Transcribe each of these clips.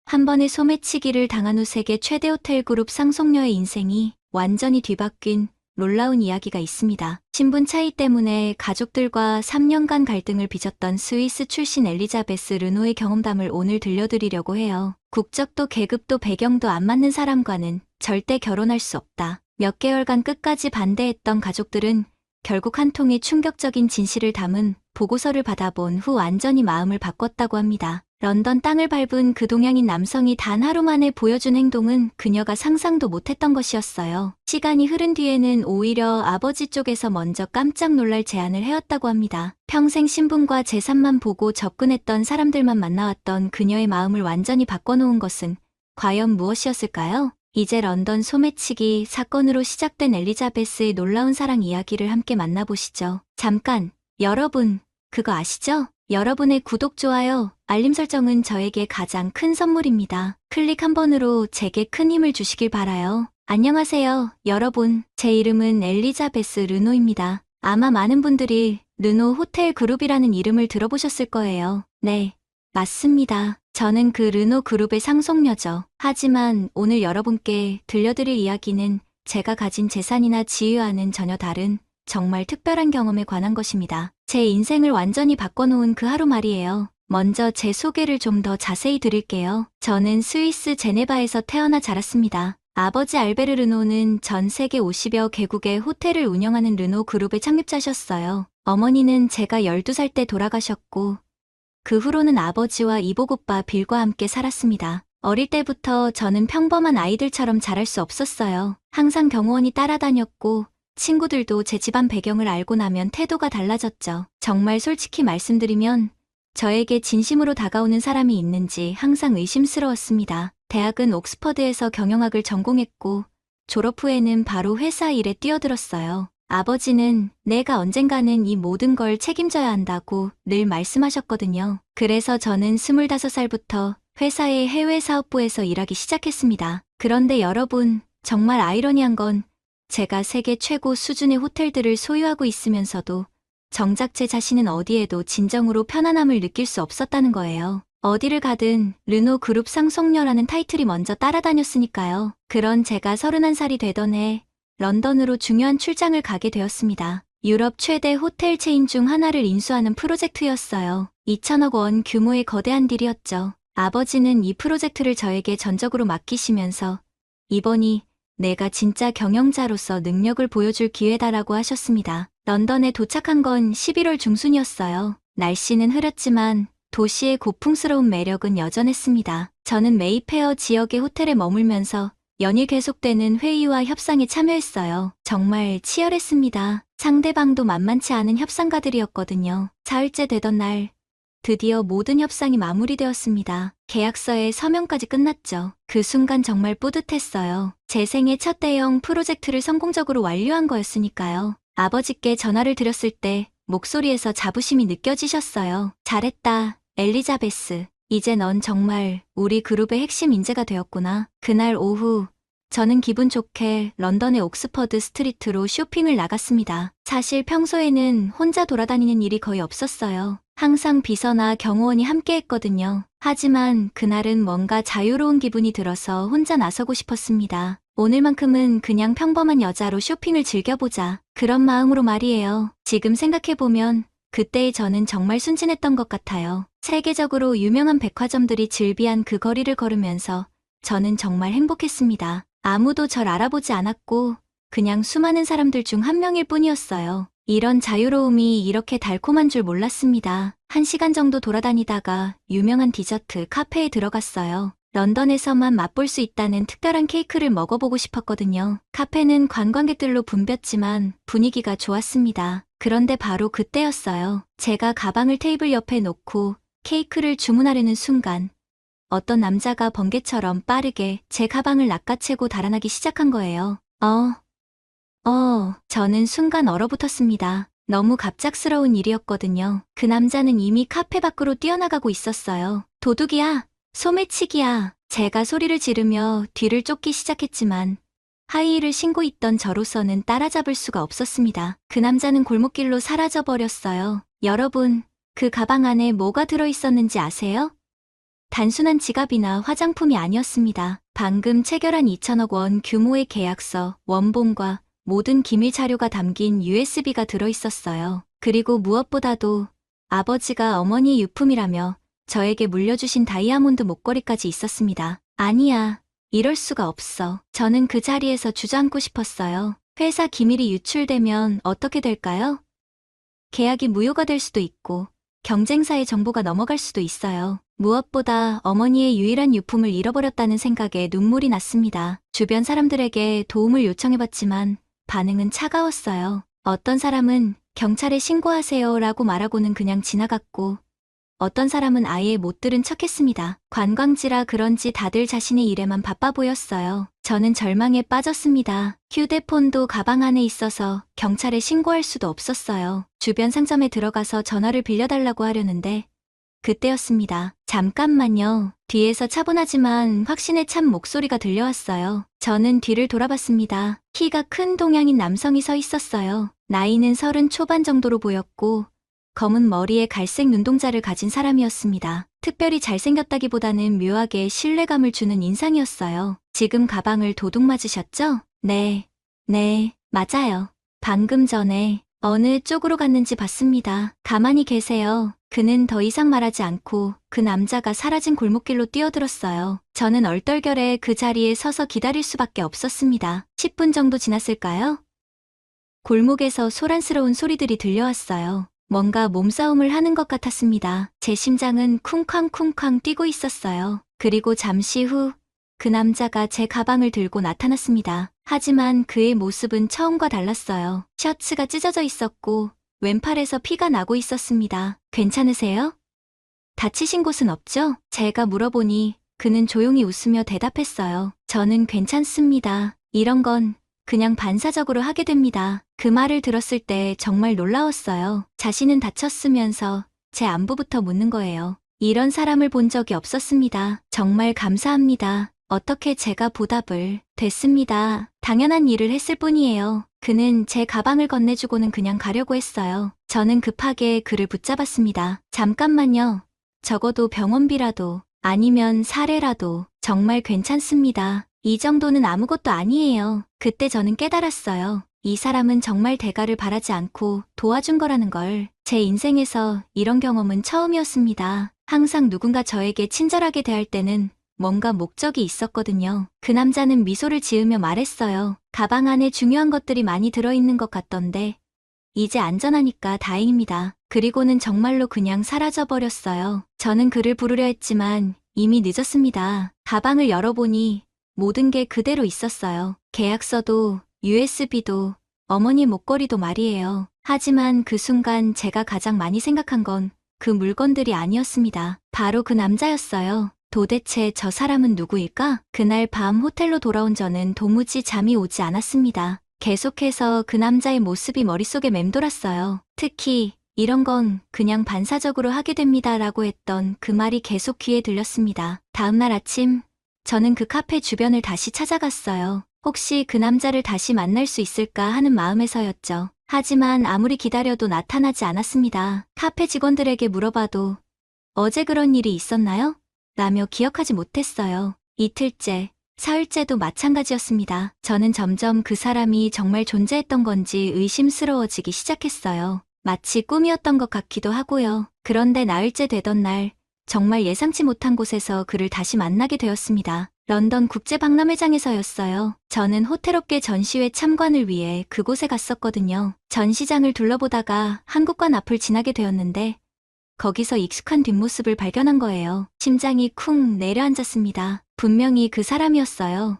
한 번의 소매치기를 당한 후 세계 최대 호텔 그룹 상속녀의 인생이 완전히 뒤바뀐 놀라운 이야기가 있습니다. 신분 차이 때문에 가족들과 3년간 갈등을 빚었던 스위스 출신 엘리자베스 르노의 경험담을 오늘 들려드리려고 해요. 국적도 계급도 배경도 안 맞는 사람과는 절대 결혼할 수 없다. 몇 개월간 끝까지 반대했던 가족들은 결국 한 통의 충격적인 진실을 담은 보고서를 받아본 후 완전히 마음을 바꿨다고 합니다. 런던 땅을 밟은 그 동양인 남성이 단 하루 만에 보여준 행동은 그녀가 상상도 못했던 것이었어요. 시간이 흐른 뒤에는 오히려 아버지 쪽에서 먼저 깜짝 놀랄 제안을 해왔다고 합니다. 평생 신분과 재산만 보고 접근했던 사람들만 만나왔던 그녀의 마음을 완전히 바꿔놓은 것은 과연 무엇이었을까요? 이제 런던 소매치기 사건으로 시작된 엘리자베스의 놀라운 사랑 이야기를 함께 만나보시죠. 잠깐, 여러분, 그거 아시죠? 여러분의 구독, 좋아요, 알림 설정은 저에게 가장 큰 선물입니다. 클릭 한 번으로 제게 큰 힘을 주시길 바라요. 안녕하세요, 여러분. 제 이름은 엘리자베스 르노입니다. 아마 많은 분들이 르노 호텔 그룹이라는 이름을 들어보셨을 거예요. 네, 맞습니다. 저는 그 르노 그룹의 상속녀죠. 하지만 오늘 여러분께 들려드릴 이야기는 제가 가진 재산이나 지위와는 전혀 다른 정말 특별한 경험에 관한 것입니다. 제 인생을 완전히 바꿔놓은 그 하루 말이에요. 먼저 제 소개를 좀 더 자세히 드릴게요. 저는 스위스 제네바에서 태어나 자랐습니다. 아버지 알베르 르노는 전 세계 50여 개국의 호텔을 운영하는 르노 그룹의 창립자셨어요. 어머니는 제가 12살 때 돌아가셨고 그 후로는 아버지와 이복 오빠 빌과 함께 살았습니다. 어릴 때부터 저는 평범한 아이들처럼 자랄 수 없었어요. 항상 경호원이 따라다녔고 친구들도 제 집안 배경을 알고 나면 태도가 달라졌죠. 정말 솔직히 말씀드리면 저에게 진심으로 다가오는 사람이 있는지 항상 의심스러웠습니다. 대학은 옥스퍼드에서 경영학을 전공했고 졸업 후에는 바로 회사 일에 뛰어들었어요. 아버지는 내가 언젠가는 이 모든 걸 책임져야 한다고 늘 말씀하셨거든요. 그래서 저는 25살부터 회사의 해외 사업부에서 일하기 시작했습니다. 그런데 여러분, 정말 아이러니한 건 제가 세계 최고 수준의 호텔들을 소유하고 있으면서도 정작 제 자신은 어디에도 진정으로 편안함을 느낄 수 없었다는 거예요. 어디를 가든 르노 그룹 상속녀라는 타이틀이 먼저 따라다녔으니까요. 그런 제가 31살이 되던 해 런던으로 중요한 출장을 가게 되었습니다. 유럽 최대 호텔 체인 중 하나를 인수하는 프로젝트였어요. 2천억 원 규모의 거대한 딜이었죠. 아버지는 이 프로젝트를 저에게 전적으로 맡기시면서 이번이 내가 진짜 경영자로서 능력을 보여줄 기회다라고 하셨습니다. 런던에 도착한 건 11월 중순이었어요. 날씨는 흐렸지만 도시의 고풍스러운 매력은 여전했습니다. 저는 메이페어 지역의 호텔에 머물면서 연일 계속되는 회의와 협상에 참여했어요. 정말 치열했습니다. 상대방도 만만치 않은 협상가들이었거든요. 사흘째 되던 날 드디어 모든 협상이 마무리되었습니다. 계약서에 서명까지 끝났죠. 그 순간 정말 뿌듯했어요. 제 생애 첫 대형 프로젝트를 성공적으로 완료한 거였으니까요. 아버지께 전화를 드렸을 때 목소리에서 자부심이 느껴지셨어요. 잘했다, 엘리자베스. 이제 넌 정말 우리 그룹의 핵심 인재가 되었구나. 그날 오후 저는 기분 좋게 런던의 옥스퍼드 스트리트로 쇼핑을 나갔습니다. 사실 평소에는 혼자 돌아다니는 일이 거의 없었어요. 항상 비서나 경호원이 함께 했거든요. 하지만 그날은 뭔가 자유로운 기분이 들어서 혼자 나서고 싶었습니다. 오늘만큼은 그냥 평범한 여자로 쇼핑을 즐겨보자. 그런 마음으로 말이에요. 지금 생각해보면 그때의 저는 정말 순진했던 것 같아요. 세계적으로 유명한 백화점들이 즐비한 그 거리를 걸으면서 저는 정말 행복했습니다. 아무도 절 알아보지 않았고 그냥 수많은 사람들 중 한 명일 뿐이었어요. 이런 자유로움이 이렇게 달콤한 줄 몰랐습니다. 1시간 정도 돌아다니다가 유명한 디저트 카페에 들어갔어요. 런던에서만 맛볼 수 있다는 특별한 케이크를 먹어보고 싶었거든요. 카페는 관광객들로 붐볐지만 분위기가 좋았습니다. 그런데 바로 그때였어요. 제가 가방을 테이블 옆에 놓고 케이크를 주문하려는 순간 어떤 남자가 번개처럼 빠르게 제 가방을 낚아채고 달아나기 시작한 거예요. 저는 순간 얼어붙었습니다. 너무 갑작스러운 일이었거든요. 그 남자는 이미 카페 밖으로 뛰어나가고 있었어요. 도둑이야! 소매치기야! 제가 소리를 지르며 뒤를 쫓기 시작했지만 하이힐을 신고 있던 저로서는 따라잡을 수가 없었습니다. 그 남자는 골목길로 사라져버렸어요. 여러분, 그 가방 안에 뭐가 들어있었는지 아세요? 단순한 지갑이나 화장품이 아니었습니다. 방금 체결한 2천억 원 규모의 계약서, 원본과 모든 기밀 자료가 담긴 USB가 들어있었어요. 그리고 무엇보다도 아버지가 어머니의 유품이라며 저에게 물려주신 다이아몬드 목걸이까지 있었습니다. 아니야, 이럴 수가 없어. 저는 그 자리에서 주저앉고 싶었어요. 회사 기밀이 유출되면 어떻게 될까요? 계약이 무효가 될 수도 있고 경쟁사의 정보가 넘어갈 수도 있어요. 무엇보다 어머니의 유일한 유품을 잃어버렸다는 생각에 눈물이 났습니다. 주변 사람들에게 도움을 요청해봤지만 반응은 차가웠어요. 어떤 사람은 경찰에 신고하세요 라고 말하고는 그냥 지나갔고 어떤 사람은 아예 못 들은 척했습니다. 관광지라 그런지 다들 자신의 일에만 바빠 보였어요. 저는 절망에 빠졌습니다. 휴대폰도 가방 안에 있어서 경찰에 신고할 수도 없었어요. 주변 상점에 들어가서 전화를 빌려달라고 하려는데 그때였습니다. 잠깐만요. 뒤에서 차분하지만 확신에 찬 목소리가 들려왔어요. 저는 뒤를 돌아봤습니다. 키가 큰 동양인 남성이 서 있었어요. 나이는 30 초반 정도로 보였고 검은 머리에 갈색 눈동자를 가진 사람이었습니다. 특별히 잘생겼다기보다는 묘하게 신뢰감을 주는 인상이었어요. 지금 가방을 도둑 맞으셨죠? 네, 맞아요. 방금 전에 어느 쪽으로 갔는지 봤습니다. 가만히 계세요. 그는 더 이상 말하지 않고 그 남자가 사라진 골목길로 뛰어들었어요. 저는 얼떨결에 그 자리에 서서 기다릴 수밖에 없었습니다. 10분 정도 지났을까요? 골목에서 소란스러운 소리들이 들려왔어요. 뭔가 몸싸움을 하는 것 같았습니다. 제 심장은 쿵쾅쿵쾅 뛰고 있었어요. 그리고 잠시 후 그 남자가 제 가방을 들고 나타났습니다. 하지만 그의 모습은 처음과 달랐어요. 셔츠가 찢어져 있었고 왼팔에서 피가 나고 있었습니다. 괜찮으세요? 다치신 곳은 없죠? 제가 물어보니 그는 조용히 웃으며 대답했어요. 저는 괜찮습니다. 이런 건 그냥 반사적으로 하게 됩니다. 그 말을 들었을 때 정말 놀라웠어요. 자신은 다쳤으면서 제 안부부터 묻는 거예요. 이런 사람을 본 적이 없었습니다. 정말 감사합니다. 어떻게 제가 보답을. 됐습니다. 당연한 일을 했을 뿐이에요. 그는 제 가방을 건네주고는 그냥 가려고 했어요. 저는 급하게 그를 붙잡았습니다. 잠깐만요. 적어도 병원비라도 아니면 사례라도 정말 괜찮습니다. 이 정도는 아무것도 아니에요. 그때 저는 깨달았어요. 이 사람은 정말 대가를 바라지 않고 도와준 거라는 걸. 제 인생에서 이런 경험은 처음이었습니다. 항상 누군가 저에게 친절하게 대할 때는 뭔가 목적이 있었거든요. 그 남자는 미소를 지으며 말했어요. 가방 안에 중요한 것들이 많이 들어있는 것 같던데 이제 안전하니까 다행입니다. 그리고는 정말로 그냥 사라져버렸어요. 저는 그를 부르려 했지만 이미 늦었습니다. 가방을 열어보니 모든 게 그대로 있었어요. 계약서도 USB도 어머니 목걸이도 말이에요. 하지만 그 순간 제가 가장 많이 생각한 건 그 물건들이 아니었습니다. 바로 그 남자였어요. 도대체 저 사람은 누구일까? 그날 밤 호텔로 돌아온 저는 도무지 잠이 오지 않았습니다. 계속해서 그 남자의 모습이 머릿속에 맴돌았어요. 특히 이런 건 그냥 반사적으로 하게 됩니다 라고 했던 그 말이 계속 귀에 들렸습니다. 다음날 아침 저는 그 카페 주변을 다시 찾아갔어요. 혹시 그 남자를 다시 만날 수 있을까 하는 마음에서였죠. 하지만 아무리 기다려도 나타나지 않았습니다. 카페 직원들에게 물어봐도 어제 그런 일이 있었나요? 라며 기억하지 못했어요. 이틀째, 사흘째도 마찬가지였습니다. 저는 점점 그 사람이 정말 존재했던 건지 의심스러워지기 시작했어요. 마치 꿈이었던 것 같기도 하고요. 그런데 나흘째 되던 날, 정말 예상치 못한 곳에서 그를 다시 만나게 되었습니다. 런던 국제박람회장에서였어요. 저는 호텔업계 전시회 참관을 위해 그곳에 갔었거든요. 전시장을 둘러보다가 한국관 앞을 지나게 되었는데 거기서 익숙한 뒷모습을 발견한 거예요. 심장이 쿵 내려앉았습니다. 분명히 그 사람이었어요.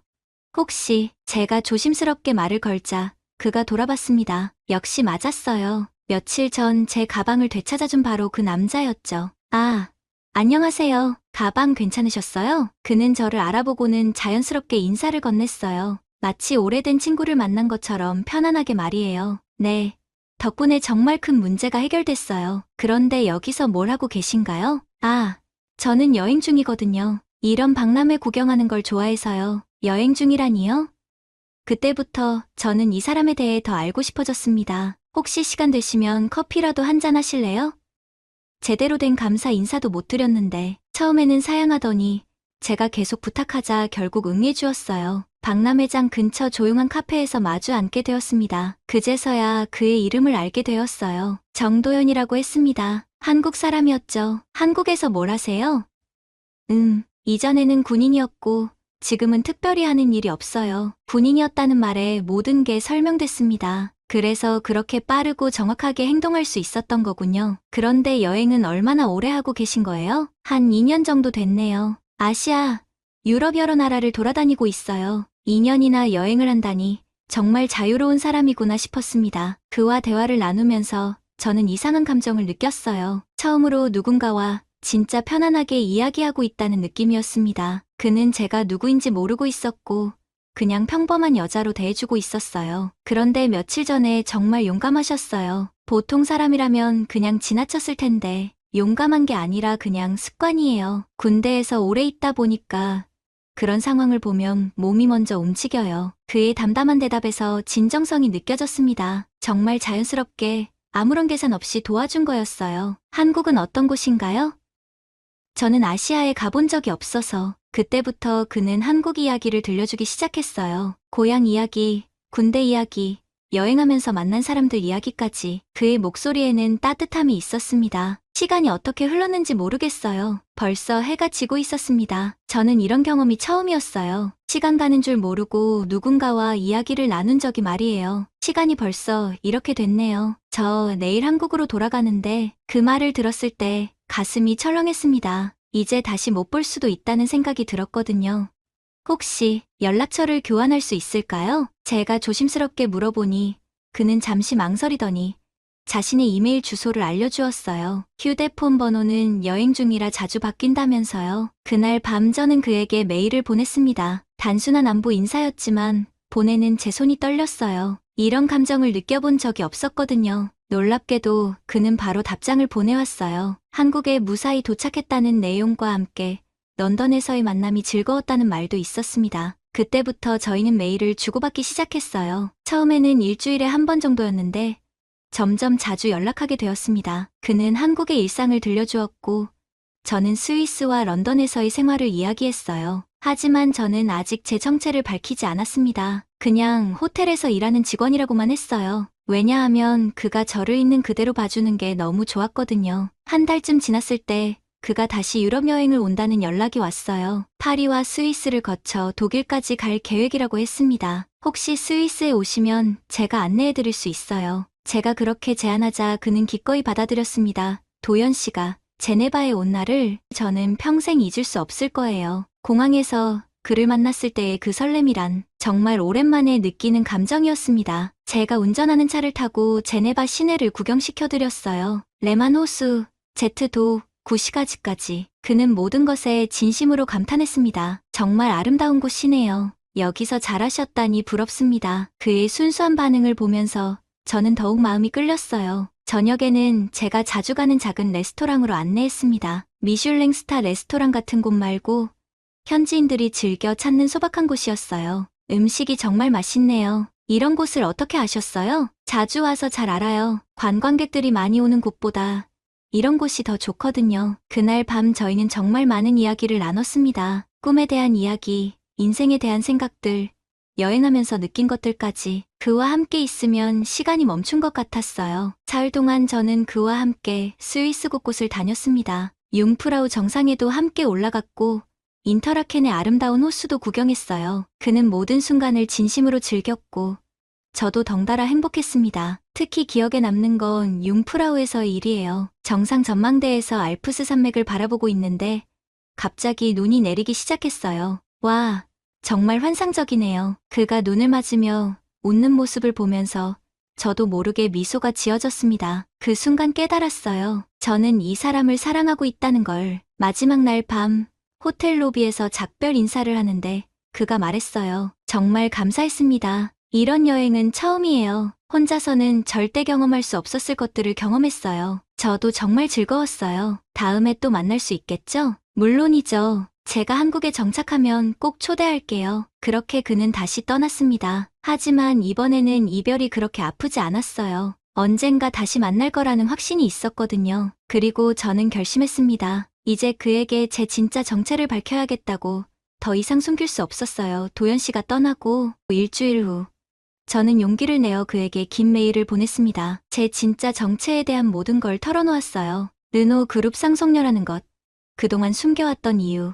혹시 제가 조심스럽게 말을 걸자 그가 돌아봤습니다. 역시 맞았어요. 며칠 전 제 가방을 되찾아준 바로 그 남자였죠. 아, 안녕하세요. 가방 괜찮으셨어요? 그는 저를 알아보고는 자연스럽게 인사를 건넸어요. 마치 오래된 친구를 만난 것처럼 편안하게 말이에요. 네. 덕분에 정말 큰 문제가 해결됐어요. 그런데 여기서 뭘 하고 계신가요? 아, 저는 여행 중이거든요. 이런 박람회 구경하는 걸 좋아해서요. 여행 중이라니요? 그때부터 저는 이 사람에 대해 더 알고 싶어졌습니다. 혹시 시간 되시면 커피라도 한잔 하실래요? 제대로 된 감사 인사도 못 드렸는데 처음에는 사양하더니 제가 계속 부탁하자 결국 응해주었어요. 박람회장 근처 조용한 카페에서 마주 앉게 되었습니다. 그제서야 그의 이름을 알게 되었어요. 정도연이라고 했습니다. 한국 사람이었죠. 한국에서 뭘 하세요? 이전에는 군인이었고 지금은 특별히 하는 일이 없어요. 군인이었다는 말에 모든 게 설명됐습니다. 그래서 그렇게 빠르고 정확하게 행동할 수 있었던 거군요. 그런데 여행은 얼마나 오래 하고 계신 거예요? 한 2년 정도 됐네요. 아시아, 유럽 여러 나라를 돌아다니고 있어요. 2년이나 여행을 한다니 정말 자유로운 사람이구나 싶었습니다. 그와 대화를 나누면서 저는 이상한 감정을 느꼈어요. 처음으로 누군가와 진짜 편안하게 이야기하고 있다는 느낌이었습니다. 그는 제가 누구인지 모르고 있었고 그냥 평범한 여자로 대해주고 있었어요. 그런데 며칠 전에 정말 용감하셨어요. 보통 사람이라면 그냥 지나쳤을 텐데 용감한 게 아니라 그냥 습관이에요. 군대에서 오래 있다 보니까 그런 상황을 보면 몸이 먼저 움직여요. 그의 담담한 대답에서 진정성이 느껴졌습니다. 정말 자연스럽게 아무런 계산 없이 도와준 거였어요. 한국은 어떤 곳인가요? 저는 아시아에 가본 적이 없어서 그때부터 그는 한국 이야기를 들려주기 시작했어요. 고향 이야기, 군대 이야기, 여행하면서 만난 사람들 이야기까지 그의 목소리에는 따뜻함이 있었습니다. 시간이 어떻게 흘렀는지 모르겠어요. 벌써 해가 지고 있었습니다. 저는 이런 경험이 처음이었어요. 시간 가는 줄 모르고 누군가와 이야기를 나눈 적이 말이에요. 시간이 벌써 이렇게 됐네요. 저 내일 한국으로 돌아가는데 그 말을 들었을 때 가슴이 철렁했습니다. 이제 다시 못 볼 수도 있다는 생각이 들었거든요. 혹시 연락처를 교환할 수 있을까요? 제가 조심스럽게 물어보니 그는 잠시 망설이더니 자신의 이메일 주소를 알려주었어요. 휴대폰 번호는 여행 중이라 자주 바뀐다면서요. 그날 밤 저는 그에게 메일을 보냈습니다. 단순한 안부 인사였지만 보내는 제 손이 떨렸어요. 이런 감정을 느껴본 적이 없었거든요. 놀랍게도 그는 바로 답장을 보내왔어요. 한국에 무사히 도착했다는 내용과 함께 런던에서의 만남이 즐거웠다는 말도 있었습니다. 그때부터 저희는 메일을 주고받기 시작했어요. 처음에는 일주일에 한 번 정도였는데 점점 자주 연락하게 되었습니다. 그는 한국의 일상을 들려주었고 저는 스위스와 런던에서의 생활을 이야기했어요. 하지만 저는 아직 제 정체를 밝히지 않았습니다. 그냥 호텔에서 일하는 직원이라고만 했어요. 왜냐하면 그가 저를 있는 그대로 봐주는 게 너무 좋았거든요. 한 달쯤 지났을 때 그가 다시 유럽 여행을 온다는 연락이 왔어요. 파리와 스위스를 거쳐 독일까지 갈 계획이라고 했습니다. 혹시 스위스에 오시면 제가 안내해드릴 수 있어요. 제가 그렇게 제안하자 그는 기꺼이 받아들였습니다. 도연 씨가 제네바에 온 날을 저는 평생 잊을 수 없을 거예요. 공항에서 그를 만났을 때의 그 설렘이란 정말 오랜만에 느끼는 감정이었습니다. 제가 운전하는 차를 타고 제네바 시내를 구경시켜드렸어요. 레만 호수, 제트도, 구시가지까지. 그는 모든 것에 진심으로 감탄했습니다. 정말 아름다운 곳이네요. 여기서 잘하셨다니 부럽습니다. 그의 순수한 반응을 보면서 저는 더욱 마음이 끌렸어요. 저녁에는 제가 자주 가는 작은 레스토랑으로 안내했습니다. 미슐랭 스타 레스토랑 같은 곳 말고 현지인들이 즐겨 찾는 소박한 곳이었어요. 음식이 정말 맛있네요. 이런 곳을 어떻게 아셨어요? 자주 와서 잘 알아요. 관광객들이 많이 오는 곳보다 이런 곳이 더 좋거든요. 그날 밤 저희는 정말 많은 이야기를 나눴습니다. 꿈에 대한 이야기, 인생에 대한 생각들, 여행하면서 느낀 것들까지. 그와 함께 있으면 시간이 멈춘 것 같았어요. 사흘 동안 저는 그와 함께 스위스 곳곳을 다녔습니다. 융프라우 정상에도 함께 올라갔고 인터라켄의 아름다운 호수도 구경했어요. 그는 모든 순간을 진심으로 즐겼고 저도 덩달아 행복했습니다. 특히 기억에 남는 건 융프라우에서의 일이에요. 정상 전망대에서 알프스 산맥을 바라보고 있는데 갑자기 눈이 내리기 시작했어요. 와, 정말 환상적이네요. 그가 눈을 맞으며 웃는 모습을 보면서 저도 모르게 미소가 지어졌습니다. 그 순간 깨달았어요. 저는 이 사람을 사랑하고 있다는 걸. 마지막 날 밤 호텔 로비에서 작별 인사를 하는데 그가 말했어요. 정말 감사했습니다. 이런 여행은 처음이에요. 혼자서는 절대 경험할 수 없었을 것들을 경험했어요. 저도 정말 즐거웠어요. 다음에 또 만날 수 있겠죠? 물론이죠. 제가 한국에 정착하면 꼭 초대할게요. 그렇게 그는 다시 떠났습니다. 하지만 이번에는 이별이 그렇게 아프지 않았어요. 언젠가 다시 만날 거라는 확신이 있었거든요. 그리고 저는 결심했습니다. 이제 그에게 제 진짜 정체를 밝혀야겠다고. 더 이상 숨길 수 없었어요. 도연 씨가 떠나고 일주일 후 저는 용기를 내어 그에게 긴 메일을 보냈습니다. 제 진짜 정체에 대한 모든 걸 털어놓았어요. 르노 그룹 상속녀라는 것, 그동안 숨겨왔던 이유,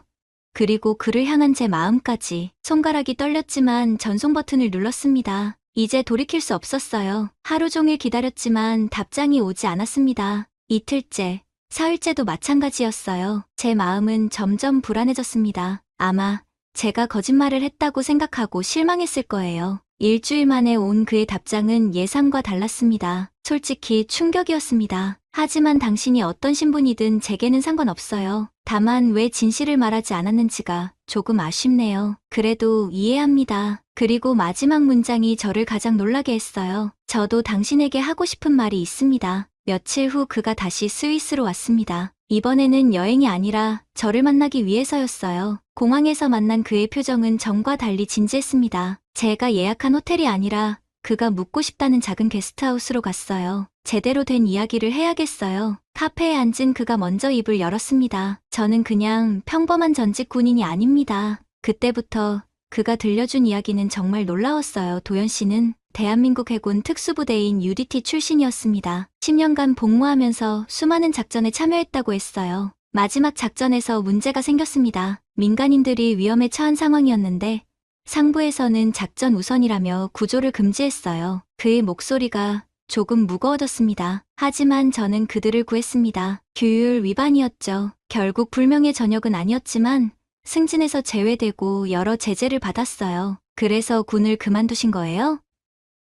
그리고 그를 향한 제 마음까지. 손가락이 떨렸지만 전송 버튼을 눌렀습니다. 이제 돌이킬 수 없었어요. 하루 종일 기다렸지만 답장이 오지 않았습니다. 이틀째, 사흘째도 마찬가지였어요. 제 마음은 점점 불안해졌습니다. 아마 제가 거짓말을 했다고 생각하고 실망했을 거예요. 일주일 만에 온 그의 답장은 예상과 달랐습니다. 솔직히 충격이었습니다. 하지만 당신이 어떤 신분이든 제게는 상관없어요. 다만 왜 진실을 말하지 않았는지가 조금 아쉽네요. 그래도 이해합니다. 그리고 마지막 문장이 저를 가장 놀라게 했어요. 저도 당신에게 하고 싶은 말이 있습니다. 며칠 후 그가 다시 스위스로 왔습니다. 이번에는 여행이 아니라 저를 만나기 위해서였어요. 공항에서 만난 그의 표정은 전과 달리 진지했습니다. 제가 예약한 호텔이 아니라 그가 묵고 싶다는 작은 게스트하우스로 갔어요. 제대로 된 이야기를 해야겠어요. 카페에 앉은 그가 먼저 입을 열었습니다. 저는 그냥 평범한 전직 군인이 아닙니다. 그때부터 그가 들려준 이야기는 정말 놀라웠어요. 도연 씨는 대한민국 해군 특수부대인 UDT 출신이었습니다. 10년간 복무하면서 수많은 작전에 참여했다고 했어요. 마지막 작전에서 문제가 생겼습니다. 민간인들이 위험에 처한 상황이었는데 상부에서는 작전 우선이라며 구조를 금지했어요. 그의 목소리가 조금 무거워졌습니다. 하지만 저는 그들을 구했습니다. 규율 위반이었죠. 결국 불명예 전역은 아니었지만 승진에서 제외되고 여러 제재를 받았어요. 그래서 군을 그만두신 거예요?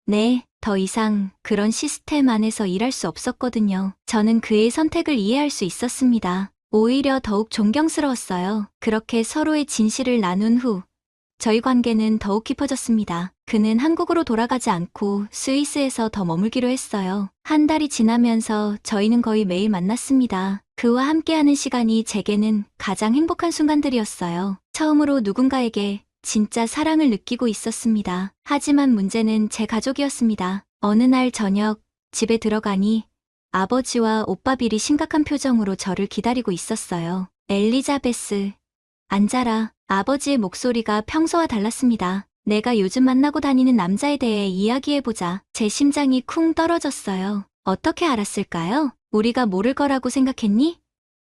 네, 더 이상 그런 시스템 안에서 일할 수 없었거든요. 저는 그의 선택을 이해할 수 있었습니다. 오히려 더욱 존경스러웠어요. 그렇게 서로의 진실을 나눈 후 저희 관계는 더욱 깊어졌습니다. 그는 한국으로 돌아가지 않고 스위스에서 더 머물기로 했어요. 한 달이 지나면서 저희는 거의 매일 만났습니다. 그와 함께하는 시간이 제게는 가장 행복한 순간들이었어요. 처음으로 누군가에게 진짜 사랑을 느끼고 있었습니다. 하지만 문제는 제 가족이었습니다. 어느 날 저녁 집에 들어가니 아버지와 오빠 빌이 심각한 표정으로 저를 기다리고 있었어요. 엘리자베스, 앉아라. 아버지의 목소리가 평소와 달랐습니다. 내가 요즘 만나고 다니는 남자에 대해 이야기해보자. 제 심장이 쿵 떨어졌어요. 어떻게 알았을까요? 우리가 모를 거라고 생각했니?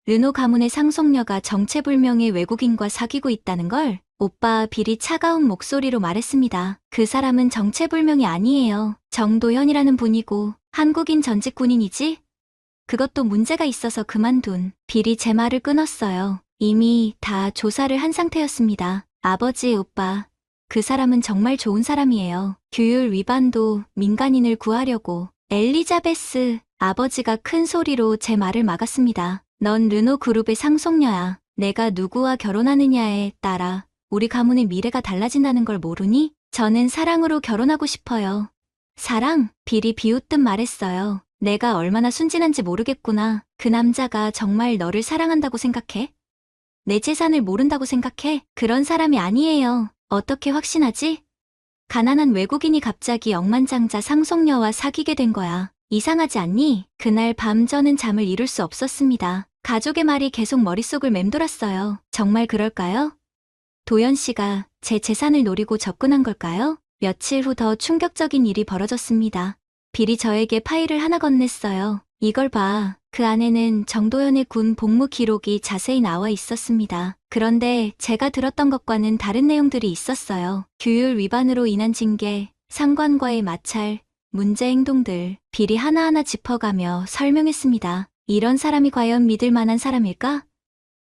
르노 가문의 상속녀가 정체불명의 외국인과 사귀고 있다는 걸 오빠 빌이 차가운 목소리로 말했습니다. 그 사람은 정체불명이 아니에요. 정도현이라는 분이고 한국인 전직 군인이지? 그것도 문제가 있어서 그만둔. 빌이 제 말을 끊었어요. 이미 다 조사를 한 상태였습니다. 아버지, 오빠, 그 사람은 정말 좋은 사람이에요. 규율 위반도 민간인을 구하려고. 엘리자베스, 아버지가 큰 소리로 제 말을 막았습니다. 넌 르노 그룹의 상속녀야. 내가 누구와 결혼하느냐에 따라 우리 가문의 미래가 달라진다는 걸 모르니? 저는 사랑으로 결혼하고 싶어요. 사랑? 빌이 비웃듯 말했어요. 내가 얼마나 순진한지 모르겠구나. 그 남자가 정말 너를 사랑한다고 생각해? 내 재산을 모른다고 생각해? 그런 사람이 아니에요. 어떻게 확신하지? 가난한 외국인이 갑자기 억만장자 상속녀와 사귀게 된 거야. 이상하지 않니? 그날 밤 저는 잠을 이룰 수 없었습니다. 가족의 말이 계속 머릿속을 맴돌았어요. 정말 그럴까요? 도연 씨가 제 재산을 노리고 접근한 걸까요? 며칠 후 더 충격적인 일이 벌어졌습니다. 빌이 저에게 파일을 하나 건넸어요. 이걸 봐. 그 안에는 정도현의 군 복무 기록이 자세히 나와 있었습니다. 그런데 제가 들었던 것과는 다른 내용들이 있었어요. 규율 위반으로 인한 징계, 상관과의 마찰, 문제 행동들, 빌이 하나하나 짚어가며 설명했습니다. 이런 사람이 과연 믿을 만한 사람일까?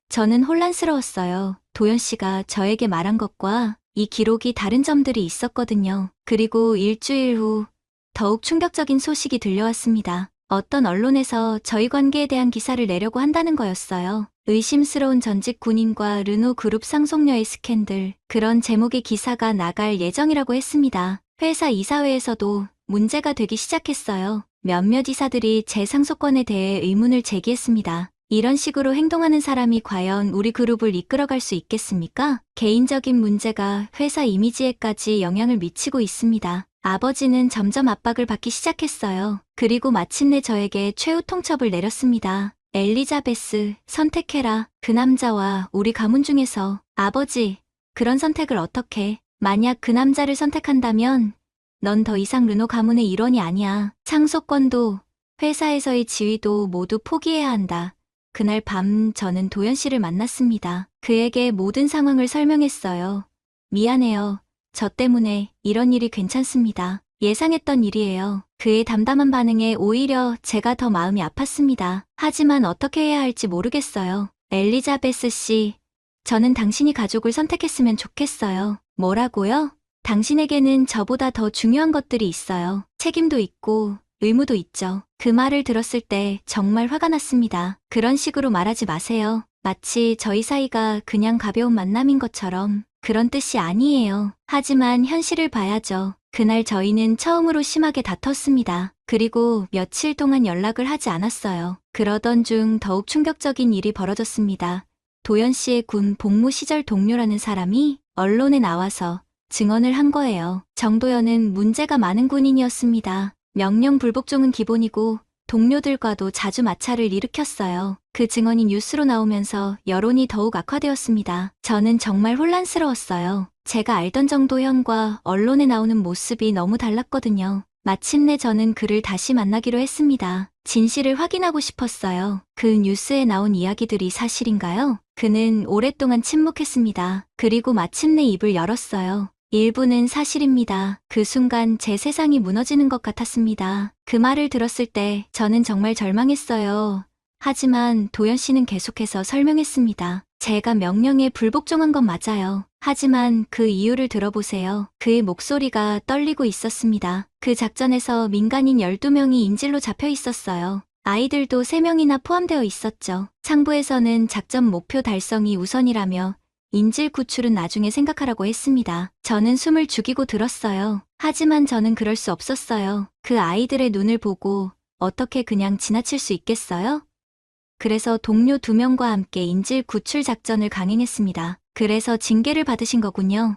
저는 혼란스러웠어요. 도연 씨가 저에게 말한 것과 이 기록이 다른 점들이 있었거든요. 그리고 일주일 후 더욱 충격적인 소식이 들려왔습니다. 어떤 언론에서 저희 관계에 대한 기사를 내려고 한다는 거였어요. 의심스러운 전직 군인과 르노 그룹 상속녀의 스캔들, 그런 제목의 기사가 나갈 예정이라고 했습니다. 회사 이사회에서도 문제가 되기 시작했어요. 몇몇 이사들이 제 상속권에 대해 의문을 제기했습니다. 이런 식으로 행동하는 사람이 과연 우리 그룹을 이끌어갈 수 있겠습니까? 개인적인 문제가 회사 이미지에까지 영향을 미치고 있습니다. 아버지는 점점 압박을 받기 시작했어요. 그리고 마침내 저에게 최후 통첩을 내렸습니다. 엘리자베스, 선택해라. 그 남자와 우리 가문 중에서. 아버지, 그런 선택을 어떻게? 만약 그 남자를 선택한다면 넌 더 이상 르노 가문의 일원이 아니야. 상속권도 회사에서의 지위도 모두 포기해야 한다. 그날 밤 저는 도연 씨를 만났습니다. 그에게 모든 상황을 설명했어요. 미안해요. 저 때문에 이런 일이 괜찮습니다. 예상했던 일이에요. 그의 담담한 반응에 오히려 제가 더 마음이 아팠습니다. 하지만 어떻게 해야 할지 모르겠어요. 엘리자베스 씨, 저는 당신이 가족을 선택했으면 좋겠어요. 뭐라고요? 당신에게는 저보다 더 중요한 것들이 있어요. 책임도 있고 의무도 있죠. 그 말을 들었을 때 정말 화가 났습니다. 그런 식으로 말하지 마세요. 마치 저희 사이가 그냥 가벼운 만남인 것처럼. 그런 뜻이 아니에요. 하지만 현실을 봐야죠. 그날 저희는 처음으로 심하게 다퉜습니다. 그리고 며칠 동안 연락을 하지 않았어요. 그러던 중 더욱 충격적인 일이 벌어졌습니다. 도연 씨의 군 복무 시절 동료라는 사람이 언론에 나와서 증언을 한 거예요. 정도연은 문제가 많은 군인이었습니다. 명령 불복종은 기본이고 동료들과도 자주 마찰을 일으켰어요. 그 증언이 뉴스로 나오면서 여론이 더욱 악화되었습니다. 저는 정말 혼란스러웠어요. 제가 알던 정도현과 언론에 나오는 모습이 너무 달랐거든요. 마침내 저는 그를 다시 만나기로 했습니다. 진실을 확인하고 싶었어요. 그 뉴스에 나온 이야기들이 사실인가요? 그는 오랫동안 침묵했습니다. 그리고 마침내 입을 열었어요. 일부는 사실입니다. 그 순간 제 세상이 무너지는 것 같았습니다. 그 말을 들었을 때 저는 정말 절망했어요. 하지만 도연 씨는 계속해서 설명했습니다. 제가 명령에 불복종한 건 맞아요. 하지만 그 이유를 들어보세요. 그의 목소리가 떨리고 있었습니다. 그 작전에서 민간인 12명이 인질로 잡혀 있었어요. 아이들도 3명이나 포함되어 있었죠. 상부에서는 작전 목표 달성이 우선이라며 인질 구출은 나중에 생각하라고 했습니다. 저는 숨을 죽이고 들었어요. 하지만 저는 그럴 수 없었어요. 그 아이들의 눈을 보고 어떻게 그냥 지나칠 수 있겠어요? 그래서 동료 2명과 함께 인질 구출 작전을 강행했습니다. 그래서 징계를 받으신 거군요.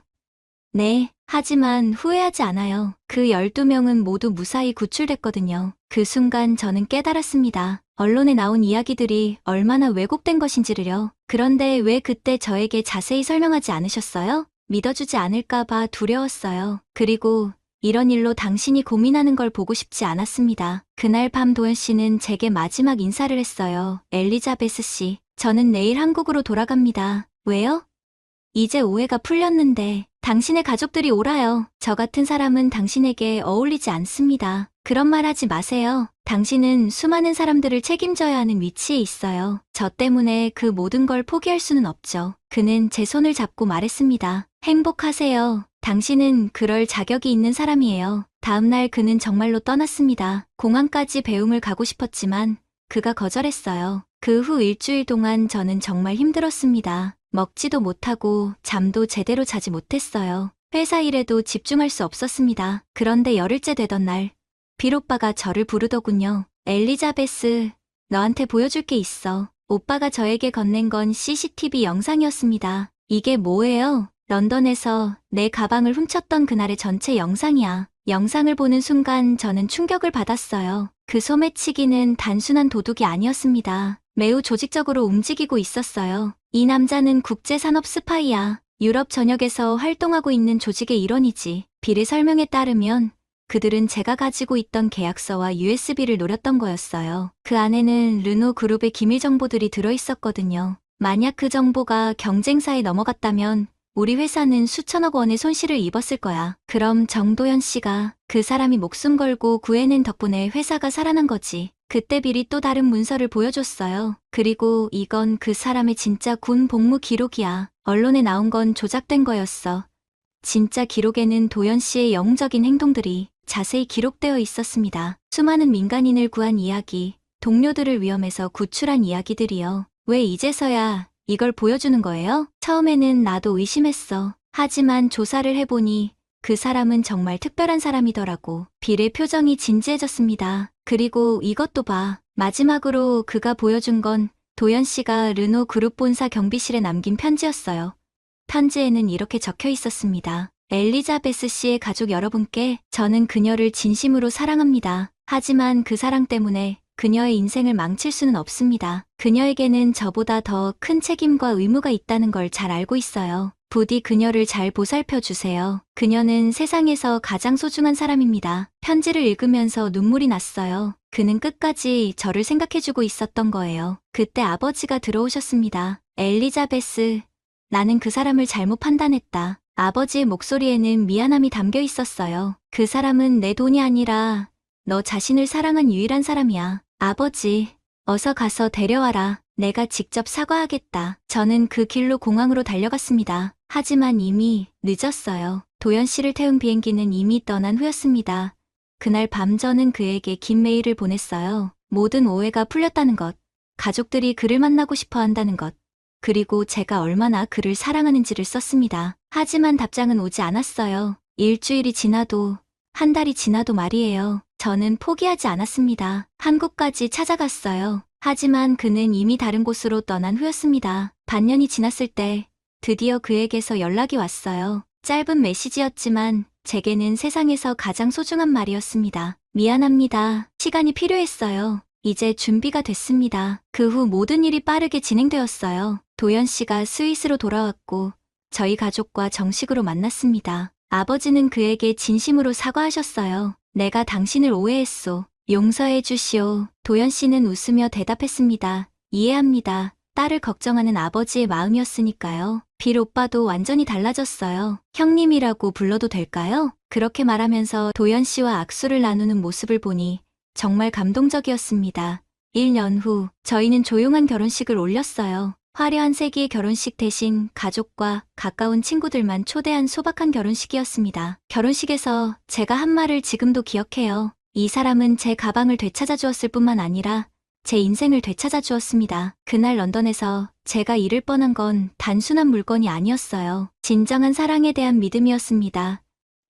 네, 하지만 후회하지 않아요. 그 12명은 모두 무사히 구출됐거든요. 그 순간 저는 깨달았습니다. 언론에 나온 이야기들이 얼마나 왜곡된 것인지를요. 그런데 왜 그때 저에게 자세히 설명하지 않으셨어요? 믿어주지 않을까봐 두려웠어요. 그리고 이런 일로 당신이 고민하는 걸 보고 싶지 않았습니다. 그날 밤 도연 씨는 제게 마지막 인사를 했어요. 엘리자베스 씨, 저는 내일 한국으로 돌아갑니다. 왜요? 이제 오해가 풀렸는데 당신의 가족들이 오라요. 저 같은 사람은 당신에게 어울리지 않습니다. 그런 말 하지 마세요. 당신은 수많은 사람들을 책임져야 하는 위치에 있어요. 저 때문에 그 모든 걸 포기할 수는 없죠. 그는 제 손을 잡고 말했습니다. 행복하세요. 당신은 그럴 자격이 있는 사람이에요. 다음날 그는 정말로 떠났습니다. 공항까지 배웅을 가고 싶었지만 그가 거절했어요. 그 후 일주일 동안 저는 정말 힘들었습니다. 먹지도 못하고 잠도 제대로 자지 못했어요. 회사 일에도 집중할 수 없었습니다. 그런데 열흘째 되던 날, 빌 오빠가 저를 부르더군요. 엘리자베스, 너한테 보여줄 게 있어. 오빠가 저에게 건넨 건 CCTV 영상이었습니다. 이게 뭐예요? 런던에서 내 가방을 훔쳤던 그날의 전체 영상이야. 영상을 보는 순간 저는 충격을 받았어요. 그 소매치기는 단순한 도둑이 아니었습니다. 매우 조직적으로 움직이고 있었어요. 이 남자는 국제산업 스파이야. 유럽 전역에서 활동하고 있는 조직의 일원이지. 빌의 설명에 따르면 그들은 제가 가지고 있던 계약서와 USB를 노렸던 거였어요. 그 안에는 르노 그룹의 기밀 정보들이 들어있었거든요. 만약 그 정보가 경쟁사에 넘어갔다면 우리 회사는 수천억 원의 손실을 입었을 거야. 그럼 정도연 씨가 그 사람이 목숨 걸고 구해낸 덕분에 회사가 살아난 거지. 그때 빌이 또 다른 문서를 보여줬어요. 그리고 이건 그 사람의 진짜 군 복무 기록이야. 언론에 나온 건 조작된 거였어. 진짜 기록에는 도연 씨의 영웅적인 행동들이 자세히 기록되어 있었습니다. 수많은 민간인을 구한 이야기, 동료들을 위험에서 구출한 이야기들이요. 왜 이제서야 이걸 보여주는 거예요? 처음에는 나도 의심했어. 하지만 조사를 해보니 그 사람은 정말 특별한 사람이더라고. 빌의 표정이 진지해졌습니다. 그리고 이것도 봐. 마지막으로 그가 보여준 건 도연 씨가 르노 그룹 본사 경비실에 남긴 편지였어요. 편지에는 이렇게 적혀 있었습니다. 엘리자베스 씨의 가족 여러분께 저는 그녀를 진심으로 사랑합니다. 하지만 그 사랑 때문에 그녀의 인생을 망칠 수는 없습니다. 그녀에게는 저보다 더 큰 책임과 의무가 있다는 걸 잘 알고 있어요. 부디 그녀를 잘 보살펴 주세요. 그녀는 세상에서 가장 소중한 사람입니다. 편지를 읽으면서 눈물이 났어요. 그는 끝까지 저를 생각해주고 있었던 거예요. 그때 아버지가 들어오셨습니다. 엘리자베스, 나는 그 사람을 잘못 판단했다. 아버지의 목소리에는 미안함이 담겨 있었어요. 그 사람은 내 돈이 아니라 너 자신을 사랑한 유일한 사람이야. 아버지, 어서 가서 데려와라. 내가 직접 사과하겠다. 저는 그 길로 공항으로 달려갔습니다. 하지만 이미 늦었어요. 도연 씨를 태운 비행기는 이미 떠난 후였습니다. 그날 밤 저는 그에게 긴 메일을 보냈어요. 모든 오해가 풀렸다는 것, 가족들이 그를 만나고 싶어 한다는 것, 그리고 제가 얼마나 그를 사랑하는지를 썼습니다. 하지만 답장은 오지 않았어요. 일주일이 지나도, 한 달이 지나도 말이에요. 저는 포기하지 않았습니다. 한국까지 찾아갔어요. 하지만 그는 이미 다른 곳으로 떠난 후였습니다. 반년이 지났을 때 드디어 그에게서 연락이 왔어요. 짧은 메시지였지만 제게는 세상에서 가장 소중한 말이었습니다. 미안합니다. 시간이 필요했어요. 이제 준비가 됐습니다. 그 후 모든 일이 빠르게 진행되었어요. 도연 씨가 스위스로 돌아왔고 저희 가족과 정식으로 만났습니다. 아버지는 그에게 진심으로 사과하셨어요. 내가 당신을 오해했소. 용서해 주시오. 도연 씨는 웃으며 대답했습니다. 이해합니다. 딸을 걱정하는 아버지의 마음이었으니까요. 빌 오빠도 완전히 달라졌어요. 형님이라고 불러도 될까요? 그렇게 말하면서 도연 씨와 악수를 나누는 모습을 보니 정말 감동적이었습니다. 1년 후 저희는 조용한 결혼식을 올렸어요. 화려한 세기의 결혼식 대신 가족과 가까운 친구들만 초대한 소박한 결혼식이었습니다. 결혼식에서 제가 한 말을 지금도 기억해요. 이 사람은 제 가방을 되찾아 주었을 뿐만 아니라 제 인생을 되찾아 주었습니다. 그날 런던에서 제가 잃을 뻔한 건 단순한 물건이 아니었어요. 진정한 사랑에 대한 믿음이었습니다.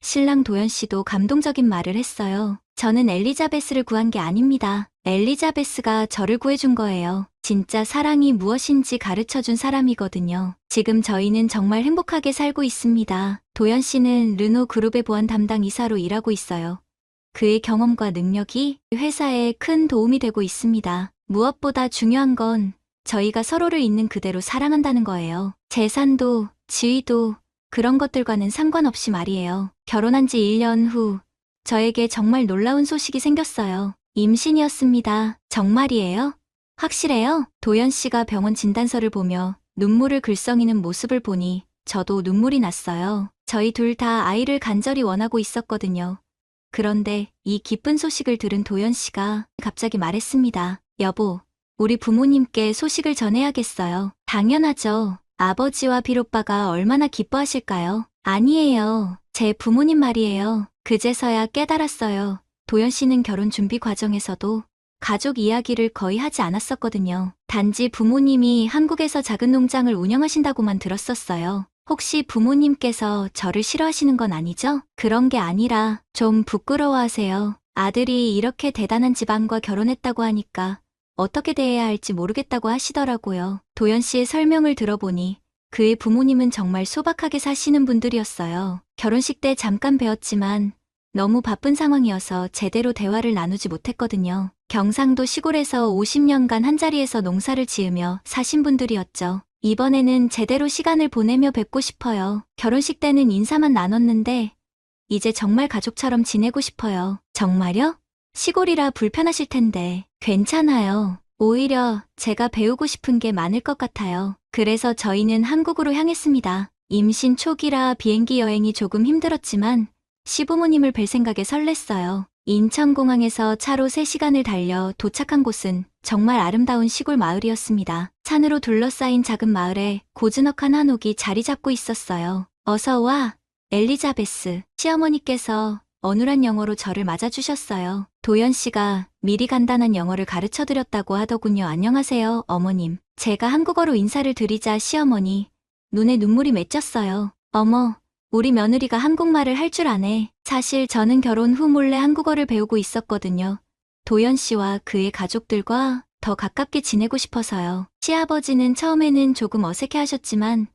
신랑 도연 씨도 감동적인 말을 했어요. 저는 엘리자베스를 구한 게 아닙니다. 엘리자베스가 저를 구해준 거예요. 진짜 사랑이 무엇인지 가르쳐준 사람이거든요. 지금 저희는 정말 행복하게 살고 있습니다. 도연 씨는 르노 그룹의 보안 담당 이사로 일하고 있어요. 그의 경험과 능력이 회사에 큰 도움이 되고 있습니다. 무엇보다 중요한 건 저희가 서로를 있는 그대로 사랑한다는 거예요. 재산도, 지위도, 그런 것들과는 상관없이 말이에요. 결혼한 지 1년 후 저에게 정말 놀라운 소식이 생겼어요. 임신이었습니다. 정말이에요? 확실해요? 도연 씨가 병원 진단서를 보며 눈물을 글썽이는 모습을 보니 저도 눈물이 났어요. 저희 둘 다 아이를 간절히 원하고 있었거든요. 그런데 이 기쁜 소식을 들은 도연 씨가 갑자기 말했습니다. 여보, 우리 부모님께 소식을 전해야겠어요. 당연하죠. 아버지와 빌 오빠가 얼마나 기뻐하실까요? 아니에요. 제 부모님 말이에요. 그제서야 깨달았어요. 도연 씨는 결혼 준비 과정에서도 가족 이야기를 거의 하지 않았었거든요. 단지 부모님이 한국에서 작은 농장을 운영하신다고만 들었었어요. 혹시 부모님께서 저를 싫어하시는 건 아니죠? 그런 게 아니라 좀 부끄러워하세요. 아들이 이렇게 대단한 집안과 결혼했다고 하니까 어떻게 대해야 할지 모르겠다고 하시더라고요. 도연 씨의 설명을 들어보니 그의 부모님은 정말 소박하게 사시는 분들이었어요. 결혼식 때 잠깐 뵈었지만 너무 바쁜 상황이어서 제대로 대화를 나누지 못했거든요. 경상도 시골에서 50년간 한자리에서 농사를 지으며 사신 분들이었죠. 이번에는 제대로 시간을 보내며 뵙고 싶어요. 결혼식 때는 인사만 나눴는데 이제 정말 가족처럼 지내고 싶어요. 정말요? 시골이라 불편하실 텐데 괜찮아요. 오히려 제가 배우고 싶은 게 많을 것 같아요. 그래서 저희는 한국으로 향했습니다. 임신 초기라 비행기 여행이 조금 힘들었지만 시부모님을 뵐 생각에 설렜어요. 인천공항에서 차로 3시간을 달려 도착한 곳은 정말 아름다운 시골 마을이었습니다. 산으로 둘러싸인 작은 마을에 고즈넉한 한옥이 자리 잡고 있었어요. 어서 와, 엘리자베스. 시어머니께서 어눌한 영어로 저를 맞아주셨어요. 도연 씨가 미리 간단한 영어를 가르쳐드렸다고 하더군요. 안녕하세요, 어머님. 제가 한국어로 인사를 드리자 시어머니 눈에 눈물이 맺혔어요. 어머, 우리 며느리가 한국말을 할 줄 아네. 사실 저는 결혼 후 몰래 한국어를 배우고 있었거든요. 도연 씨와 그의 가족들과 더 가깝게 지내고 싶어서요. 시아버지는 처음에는 조금 어색해 하셨지만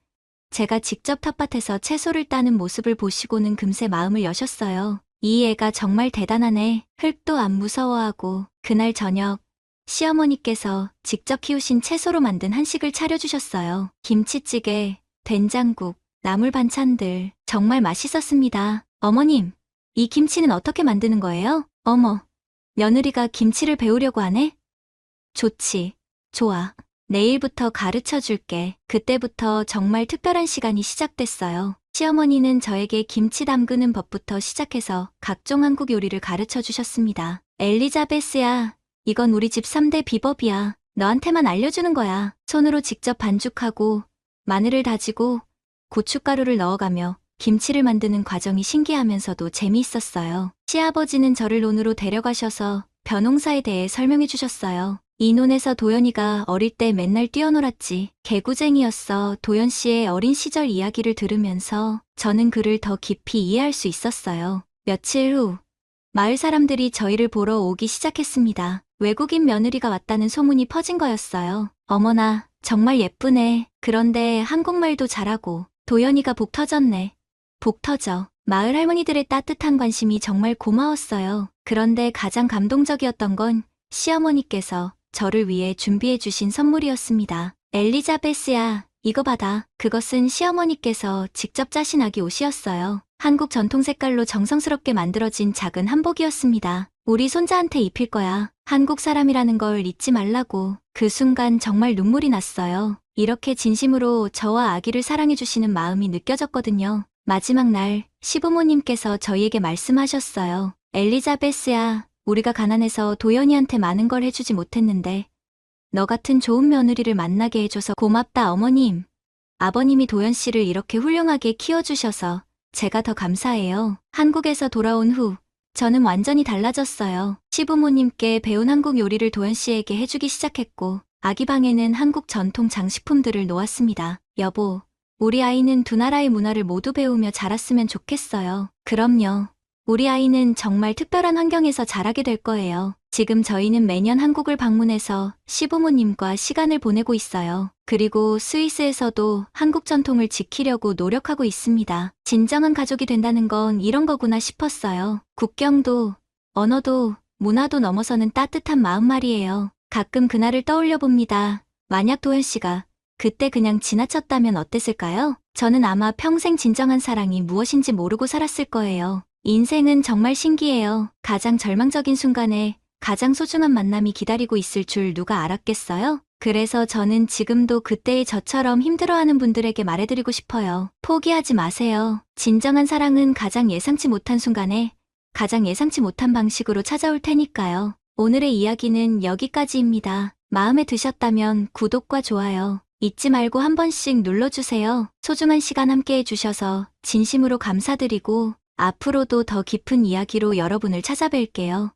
제가 직접 텃밭에서 채소를 따는 모습을 보시고는 금세 마음을 여셨어요. 이 애가 정말 대단하네. 흙도 안 무서워하고. 그날 저녁 시어머니께서 직접 키우신 채소로 만든 한식을 차려주셨어요. 김치찌개, 된장국, 나물 반찬들 정말 맛있었습니다. 어머님, 이 김치는 어떻게 만드는 거예요? 어머, 며느리가 김치를 배우려고 하네? 좋지, 좋아. 내일부터 가르쳐 줄게. 그때부터 정말 특별한 시간이 시작됐어요. 시어머니는 저에게 김치 담그는 법부터 시작해서 각종 한국 요리를 가르쳐 주셨습니다. 엘리자베스야, 이건 우리 집 3대 비법이야. 너한테만 알려주는 거야. 손으로 직접 반죽하고 마늘을 다지고 고춧가루를 넣어가며 김치를 만드는 과정이 신기하면서도 재미있었어요. 시아버지는 저를 논으로 데려가셔서 벼농사에 대해 설명해 주셨어요. 이 논에서 도연이가 어릴 때 맨날 뛰어놀았지. 개구쟁이였어. 도연 씨의 어린 시절 이야기를 들으면서 저는 그를 더 깊이 이해할 수 있었어요. 며칠 후 마을 사람들이 저희를 보러 오기 시작했습니다. 외국인 며느리가 왔다는 소문이 퍼진 거였어요. 어머나, 정말 예쁘네. 그런데 한국말도 잘하고 도연이가 복 터졌네. 복 터져. 마을 할머니들의 따뜻한 관심이 정말 고마웠어요. 그런데 가장 감동적이었던 건 시어머니께서 저를 위해 준비해 주신 선물이었습니다. 엘리자베스야, 이거 받아. 그것은 시어머니께서 직접 짜신 아기 옷이었어요. 한국 전통 색깔로 정성스럽게 만들어진 작은 한복이었습니다. 우리 손자한테 입힐 거야. 한국 사람이라는 걸 잊지 말라고. 그 순간 정말 눈물이 났어요. 이렇게 진심으로 저와 아기를 사랑해 주시는 마음이 느껴졌거든요. 마지막 날 시부모님께서 저희에게 말씀하셨어요. 엘리자베스야, 우리가 가난해서 도연이한테 많은 걸 해주지 못했는데 너 같은 좋은 며느리를 만나게 해줘서 고맙다 어머님. 아버님이 도연 씨를 이렇게 훌륭하게 키워주셔서 제가 더 감사해요. 한국에서 돌아온 후 저는 완전히 달라졌어요. 시부모님께 배운 한국 요리를 도연 씨에게 해주기 시작했고 아기 방에는 한국 전통 장식품들을 놓았습니다. 여보, 우리 아이는 두 나라의 문화를 모두 배우며 자랐으면 좋겠어요. 그럼요. 우리 아이는 정말 특별한 환경에서 자라게 될 거예요. 지금 저희는 매년 한국을 방문해서 시부모님과 시간을 보내고 있어요. 그리고 스위스에서도 한국 전통을 지키려고 노력하고 있습니다. 진정한 가족이 된다는 건 이런 거구나 싶었어요. 국경도, 언어도, 문화도 넘어서는 따뜻한 마음 말이에요. 가끔 그날을 떠올려 봅니다. 만약 도현 씨가 그때 그냥 지나쳤다면 어땠을까요? 저는 아마 평생 진정한 사랑이 무엇인지 모르고 살았을 거예요. 인생은 정말 신기해요. 가장 절망적인 순간에 가장 소중한 만남이 기다리고 있을 줄 누가 알았겠어요? 그래서 저는 지금도 그때의 저처럼 힘들어하는 분들에게 말해드리고 싶어요. 포기하지 마세요. 진정한 사랑은 가장 예상치 못한 순간에 가장 예상치 못한 방식으로 찾아올 테니까요. 오늘의 이야기는 여기까지입니다. 마음에 드셨다면 구독과 좋아요 잊지 말고 한 번씩 눌러주세요. 소중한 시간 함께 해주셔서 진심으로 감사드리고 앞으로도 더 깊은 이야기로 여러분을 찾아뵐게요.